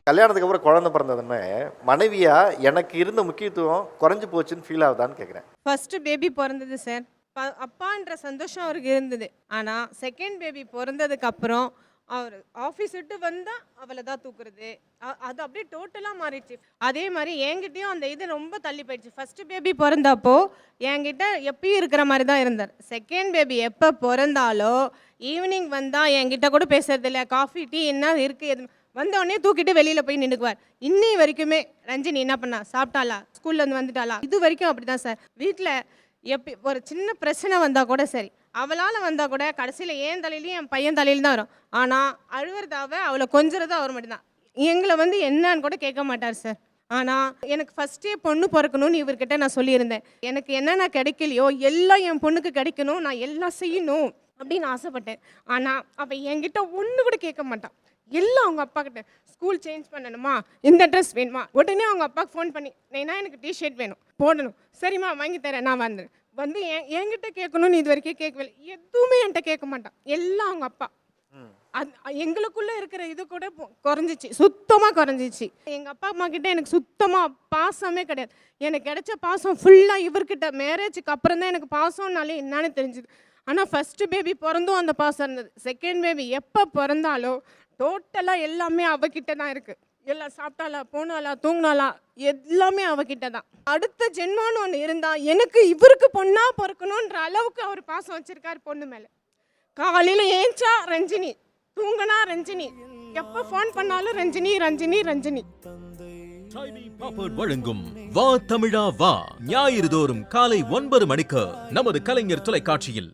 கல்யாணத்துக்கு அப்புறம் குழந்தை பிறந்ததுன்னு மனைவியா எனக்கு இருந்த முக்கியத்துவம் குறைஞ்சு போச்சுன்னு ஃபீல் ஆகுதான்னு கேட்குறேன். ஃபர்ஸ்ட் பேபி பிறந்தது சார். அப்பான்ற சந்தோஷம் அவருக்கு இருந்தது. ஆனால் செகண்ட் பேபி பிறந்ததுக்கு அப்புறம் அவர் ஆஃபீஸ் விட்டு வந்தால் அவளை தான் தூக்குறது. அது அப்படியே டோட்டலாக மாறிடுச்சு. அதே மாதிரி என்கிட்டயும் அந்த இது ரொம்ப தள்ளி போயிடுச்சு. ஃபஸ்ட்டு பேபி பிறந்தப்போ என்கிட்ட எப்பயும் இருக்கிற மாதிரி தான் இருந்தார். செகண்ட் பேபி எப்போ பிறந்தாலோ ஈவினிங் வந்தால் என்கிட்ட கூட பேசுறது இல்லை. காஃபி டீ என்ன இருக்குது எது வந்தோடனே தூக்கிட்டு வெளியில் போய் நின்றுக்குவார். இன்னி வரைக்குமே ரஞ்சினி என்ன பண்ணா, சாப்பிட்டாளா, ஸ்கூல்லேருந்து வந்துட்டாளா, இது வரைக்கும் அப்படி தான் சார். வீட்டில் ஒரு சின்ன பிரச்சனை வந்தால் கூட சரி, அவளால் வந்தால் கூட கடைசியில் என் தலையிலையும் என் பையன் தலையில தான் வரும். ஆனால் அழுகிறதாவ அவளை கொஞ்சிறது அவர் மட்டும்தான். எங்களை என்னன்னு கூட கேட்க மாட்டார் சார். ஆனால் எனக்கு ஃபஸ்ட்டே பொண்ணு பிறக்கணும்னு இவர்கிட்ட நான் சொல்லியிருந்தேன். எனக்கு என்னென்ன கிடைக்கலையோ எல்லாம் என் பொண்ணுக்கு கிடைக்கணும், நான் எல்லாம் செய்யணும் அப்படின்னு ஆசைப்பட்டேன். ஆனால் அவள் என்கிட்ட ஒன்று கூட கேட்க மாட்டான். எல்லாம் அவங்க அப்பா கிட்ட, ஸ்கூல் சேஞ்ச் பண்ணணுமா, இந்த ட்ரெஸ் வேணுமா, உடனே அவங்க அப்பாவுக்கு ஃபோன் பண்ணி எனக்கு டிஷர்ட் வேணும் போடணும், சரிம்மா வாங்கி தரேன், நான் வந்து என்கிட்ட கேட்கணும்னு இது வரைக்கும் கேட்கவில்லை. எதுவுமே என்கிட்ட கேட்க மாட்டான். எல்லாம் அவங்க அப்பா. எங்களுக்குள்ளே இருக்கிற இது கூட குறைஞ்சிச்சு, சுத்தமாக குறைஞ்சிச்சு. எங்கள் அப்பா அம்மா கிட்ட எனக்கு சுத்தமாக பாசமே கிடையாது. எனக்கு கிடைச்ச பாசம் ஃபுல்லாக இவர்கிட்ட. மேரேஜுக்கு அப்புறம் தான் எனக்கு பாசம்னாலே என்னன்னு தெரிஞ்சுது. ஆனால் ஃபஸ்ட்டு பேபி பிறந்தும் அந்த பாசம் இருந்தது. செகண்ட் பேபி எப்போ பிறந்தாலோ டோட்டலாக எல்லாமே அவகிட்ட தான் இருக்குது. எல்லாம் சாப்பிட்டாலா, போனாலா, தூங்கினாலா, எல்லாமே அவகிட்ட தான். அடுத்த ஜென்மான்னு ஒன்று இருந்தால் எனக்கு இவருக்கு பொண்ணாக பிறக்கணுன்ற அளவுக்கு அவர் பாசம் வச்சுருக்கார் பொண்ணு மேலே. காலையில் ஏஞ்சா ரஞ்சினி, தூங்கினா ரஞ்சினி, எப்போ ஃபோன் பண்ணாலும் ரஞ்சினி ரஞ்சினி ரஞ்சினி. வழங்கும் வா தமிழா வா ஞாயிறு தோறும் காலை 9 மணிக்கு நமது கலைஞர் தொலைக்காட்சியில்.